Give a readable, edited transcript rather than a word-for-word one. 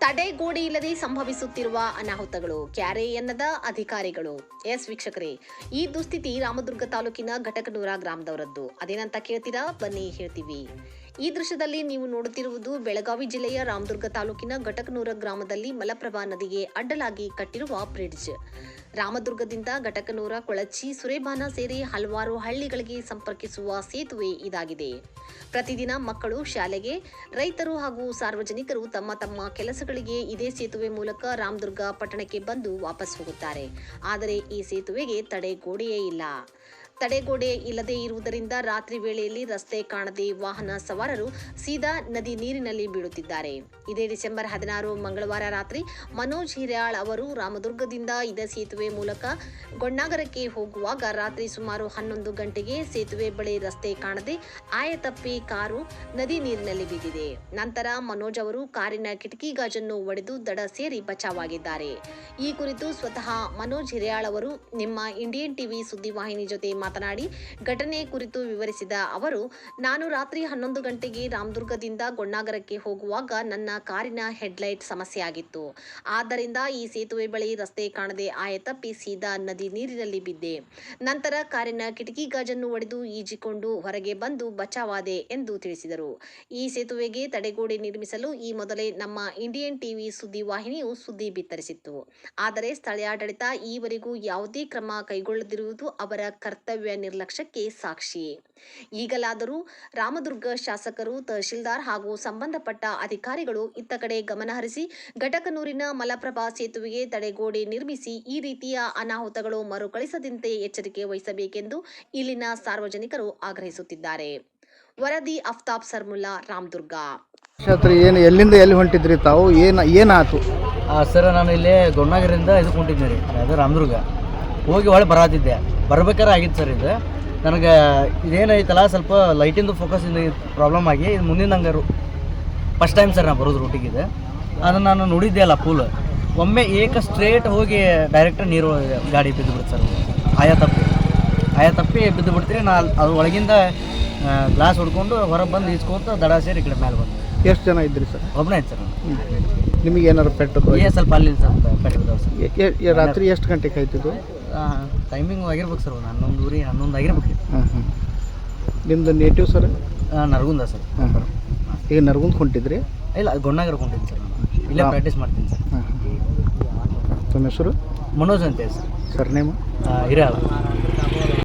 ತಡೆಗೋಡೆ ಇಲ್ಲದೆ ಸಂಭವಿಸುತ್ತಿರುವ ಅನಾಹುತಗಳು ಕ್ಯಾರೆ ಎನ್ನದ ಅಧಿಕಾರಿಗಳು. ವೀಕ್ಷಕರೇ, ಈ ದುಸ್ಥಿತಿ ರಾಮದುರ್ಗ ತಾಲೂಕಿನ ಘಟಕನೂರ ಗ್ರಾಮದವರದ್ದು. ಅದೇನಂತ ಕೇಳ್ತೀರಾ? ಬನ್ನಿ ಹೇಳ್ತೀವಿ. ಈ ದೃಶ್ಯದಲ್ಲಿ ನೀವು ನೋಡುತ್ತಿರುವುದು ಬೆಳಗಾವಿ ಜಿಲ್ಲೆಯ ರಾಮದುರ್ಗ ತಾಲೂಕಿನ ಘಟಕನೂರ ಗ್ರಾಮದಲ್ಲಿ ಮಲಪ್ರಭಾ ನದಿಗೆ ಅಡ್ಡಲಾಗಿ ಕಟ್ಟಿರುವ ಬ್ರಿಡ್ಜ್. ರಾಮದುರ್ಗದಿಂದ ಘಟಕನೂರ, ಕೊಳಚಿ, ಸುರೇಬಾನ ಸೇರಿ ಹಲವಾರು ಹಳ್ಳಿಗಳಿಗೆ ಸಂಪರ್ಕಿಸುವ ಸೇತುವೆ ಇದಾಗಿದೆ. ಪ್ರತಿದಿನ ಮಕ್ಕಳು ಶಾಲೆಗೆ, ರೈತರು ಹಾಗೂ ಸಾರ್ವಜನಿಕರು ತಮ್ಮ ತಮ್ಮ ಕೆಲಸಗಳಿಗೆ ಇದೇ ಸೇತುವೆ ಮೂಲಕ ರಾಮದುರ್ಗ ಪಟ್ಟಣಕ್ಕೆ ಬಂದು ವಾಪಸ್ ಹೋಗುತ್ತಾರೆ. ಆದರೆ ಈ ಸೇತುವೆಗೆ ತಡೆಗೋಡೆಯೇ ಇಲ್ಲ. ತಡೆಗೋಡೆ ಇಲ್ಲದೆ ಇರುವುದರಿಂದ ರಾತ್ರಿ ವೇಳೆಯಲ್ಲಿ ರಸ್ತೆ ಕಾಣದೆ ವಾಹನ ಸವಾರರು ಸೀದಾ ನದಿ ನೀರಿನಲ್ಲಿ ಬೀಳುತ್ತಿದ್ದಾರೆ. ಇದೇ ಡಿಸೆಂಬರ್ 16 ಮಂಗಳವಾರ ರಾತ್ರಿ ಮನೋಜ್ ಹಿರ್ಯಾಳ್ ಅವರು ರಾಮದುರ್ಗದಿಂದ ಇದೇ ಸೇತುವೆ ಮೂಲಕ ಗೊಣ್ಣಾಗರಕ್ಕೆ ಹೋಗುವಾಗ ರಾತ್ರಿ ಸುಮಾರು 11 ಗಂಟೆಗೆ ಸೇತುವೆ ಬಳಿ ರಸ್ತೆ ಕಾಣದೆ ಆಯತಪ್ಪಿ ಕಾರು ನದಿ ನೀರಿನಲ್ಲಿ ಬಿದ್ದಿದೆ. ನಂತರ ಮನೋಜ್ ಅವರು ಕಾರಿನ ಕಿಟಕಿ ಗಾಜನ್ನು ಒಡೆದು ದಡ ಸೇರಿ ಬಚಾವಾಗಿದ್ದಾರೆ. ಈ ಕುರಿತು ಸ್ವತಃ ಮನೋಜ್ ಹಿರ್ಯಾಳ್ ಅವರು ನಿಮ್ಮ ಇಂಡಿಯನ್ ಟಿವಿ ಸುದ್ದಿವಾಹಿನಿ ಜೊತೆ ಮಾತನಾಡಿ ಘಟನೆ ಕುರಿತು ವಿವರಿಸಿದ ಅವರು, ನಾನು ರಾತ್ರಿ 11 ಗಂಟೆಗೆ ರಾಮದುರ್ಗದಿಂದ ಗೊಣ್ಣಾಗರಕ್ಕೆ ಹೋಗುವಾಗ ನನ್ನ ಕಾರಿನ ಹೆಡ್ಲೈಟ್ ಸಮಸ್ಯೆ ಆಗಿತ್ತು. ಆದ್ದರಿಂದ ಈ ಸೇತುವೆ ಬಳಿ ರಸ್ತೆ ಕಾಣದೆ ಆಯತಪ್ಪಿ ಸೀದಾ ನದಿ ನೀರಿನಲ್ಲಿ ಬಿದ್ದೆ. ನಂತರ ಕಾರಿನ ಕಿಟಕಿ ಗಾಜನ್ನು ಒಡೆದು ಈಜಿಕೊಂಡು ಹೊರಗೆ ಬಂದು ಬಚಾವಾದೆ ಎಂದು ತಿಳಿಸಿದರು. ಈ ಸೇತುವೆಗೆ ತಡೆಗೋಡೆ ನಿರ್ಮಿಸಲು ಈ ಮೊದಲೇ ನಮ್ಮ ಇಂಡಿಯನ್ ಟಿವಿ ಸುದ್ದಿವಾಹಿನಿಯು ಸುದ್ದಿ ಬಿತ್ತರಿಸಿತ್ತು. ಆದರೆ ಸ್ಥಳೀಯಾಡಳಿತ ಈವರೆಗೂ ಯಾವುದೇ ಕ್ರಮ ಕೈಗೊಳ್ಳದಿರುವುದು ಅವರ ಕರ್ತವ್ಯ ನಿರ್ಲಕ್ಷ್ಯಕ್ಕೆ ಸಾಕ್ಷಿ. ಈಗಲಾದರೂ ರಾಮದುರ್ಗ ಶಾಸಕರು, ತಹಶೀಲ್ದಾರ್ ಹಾಗೂ ಸಂಬಂಧಪಟ್ಟ ಅಧಿಕಾರಿಗಳು ಇತ್ತ ಕಡೆ ಗಮನಹರಿಸಿ ಘಟಕನೂರಿನ ಮಲಪ್ರಭಾ ಸೇತುವೆಗೆ ತಡೆಗೋಡೆ ನಿರ್ಮಿಸಿ ಈ ರೀತಿಯ ಅನಾಹುತಗಳು ಮರುಕಳಿಸದಂತೆ ಎಚ್ಚರಿಕೆ ವಹಿಸಬೇಕೆಂದು ಇಲ್ಲಿನ ಸಾರ್ವಜನಿಕರು ಆಗ್ರಹಿಸುತ್ತಿದ್ದಾರೆ. ವರದಿ ಅಫ್ತಾಬ್ ಸರ್ಮುಲ್ಲಾ, ರಾಮದುರ್ಗ. ಏನು ಎಲ್ಲಿಂದ ಎಲ್ಲಿ ಹೊಂಟಿದ್ರಿ ತಾವು? ಏನಾಯ್ತು ಸರ್? ನಾನು ಇಲ್ಲಿ ಗೊಣ್ಣಾಗರಿಂದ ಇದಕ್ಕೆ ಹೊಂಟಿದ್ದೆ ರೀ, ಅದು ರಾಮದುರ್ಗ. ಹೋಗಿ ಒಳಗೆ ಬರತ್ತಿದ್ದೆ, ಬರ್ಬೇಕಾದ್ರೆ ಆಗಿತ್ತು ಸರ್. ಇದು ನನಗೆ ಇದೇನೈತಲ್ಲ, ಸ್ವಲ್ಪ ಲೈಟಿಂದು ಫೋಕಸ್ ಪ್ರಾಬ್ಲಮ್ ಆಗಿ ಇದು ಮುಂದಿನ ಹಂಗಾರು ಫಸ್ಟ್ ಟೈಮ್ ಸರ್ ನಾನು ಬರೋದು ರೂಟಿಗಿದೆ. ಅದನ್ನು ನಾನು ನೋಡಿದ್ದೆ ಅಲ್ಲ ಪೂಲ್, ಒಮ್ಮೆ ಸ್ಟ್ರೇಟ್ ಹೋಗಿ ಡೈರೆಕ್ಟ್ ನೀರು ಗಾಡಿ ಬಿದ್ದು ಬಿಡ್ತು ಸರ್. ಆಯಾ ತಪ್ಪಿ ಬಿದ್ದು ಬಿಡ್ತೀರಿ. ನಾನು ಅದು ಒಳಗಿಂದ ಗ್ಲಾಸ್ ಹೊಡ್ಕೊಂಡು ಹೊರಗೆ ಬಂದು ಈಸ್ಕೊಂತ ದಡ ಸೇರಿ ಈ ಕಡೆ ಮೇಲೆ ಬಂದು. ಎಷ್ಟು ಜನ ಇದ್ರಿ ಸರ್? ಒಬ್ಬನೇ ಐತೆ ಸರ್. ನಿಮಗೆ ಏನಾದ್ರು ಪೆಟ್ಟು? ಸ್ವಲ್ಪ ಅಲ್ಲಿ ಸರ್ ಪೆಟ್ಟಿದ್ದಾವೆ ಸರ್. ರಾತ್ರಿ ಎಷ್ಟು ಗಂಟೆಗೆ ಆಯ್ತಿದ್ದು? ಟೈಮಿಂಗ್ ಆಗಿರ್ಬೇಕು ಸರ್, 11 ಆಗಿರ್ಬೇಕು. ನಿಮ್ಮದು ನೇಟಿವ್ ಸರ್? ನರಗುಂದ ಸರ್. ಈಗ ನರಗುಂದ ಹೊಂಟಿದ್ರಿ? ಇಲ್ಲ, ಗೊಣ್ಣಾಗರ ಹೊಂಟಿದ್ದೀನಿ ಸರ್. ಇಲ್ಲೇ ಪ್ರಾಕ್ಟೀಸ್ ಮಾಡ್ತೀನಿ ಸರ್. ತಮ್ಮ ಹೆಸರು? ಮನೋಜ್ ಅಂತ ಹೇಳಿ ಸರ್. Sir name? ಹಿರ್ಯಾಳ್.